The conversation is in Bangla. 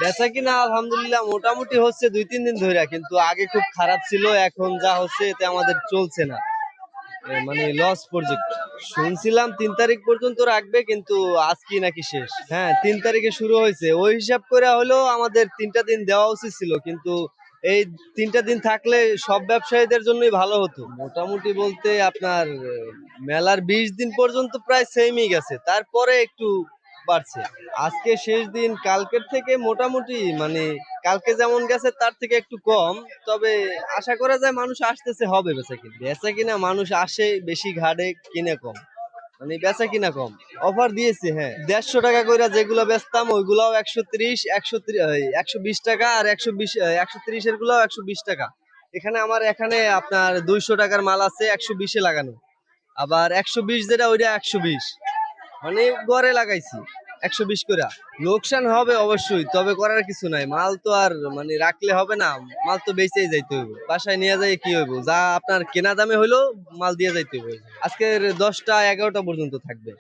বেচা কিনা আলহামদুলিল্লাহ মোটামুটি হচ্ছে 2-3 দিন ধরে, কিন্তু আগে খুব খারাপ ছিল, এখন যা হচ্ছে এতে আমাদের চলছে না। মানে লস প্রজেক্ট। শুনছিলাম 3 তারিখ পর্যন্ত রাখবে, কিন্তু আজকে নাকি শেষ। হ্যাঁ, 3 তারিখে শুরু হয়েছে, ওই হিসাব করে হলেও আমাদের 3টা দিন দেওয়া উচিত ছিল, কিন্তু এই 3টা দিন থাকলে সব ব্যবসায়ীদের জন্যই ভালো হতো। মোটামুটি বলতে আপনার মেলার 20 দিন পর্যন্ত প্রায় সেমই গেছে, তারপরে একটু বাড়ছে। আজকে শেষ দিন, কালকের থেকে মোটামুটি মানে কালকে যেমন গেছে তার থেকে একটু কম। তবে আশা করা যায় মানুষ আসতেছে, হবে বেচা কিনা মানুষ আসে বেশি, ঘাটে কিনে কম, মানে বেচা কিনা কম। অফার দিয়েছে, হ্যাঁ, 150 টাকা কইরা যেগুলো বেচতাম ওইগুলাও 130, 120 টাকা, আর 120, 130 এর গুলাও 120 টাকা। এখানে আপনার 200 টাকার মাল আছে 120-এ লাগানো, আবার 120 যেটা ওইটা 120, মানে গড়ে লাগাইছি 120 করে। লোকসান হবে অবশ্যই, তবে করার কিছু নাই, মাল তো আর মানে রাখলে হবে না, মাল তো বেচেই যাইতে হইব, বাসায় নিয়ে যাই কি হইব, যা আপনার কেনা দামে হইলো মাল দিয়ে যাইতে হইব। আজকের 10টা 11টা পর্যন্ত থাকবে।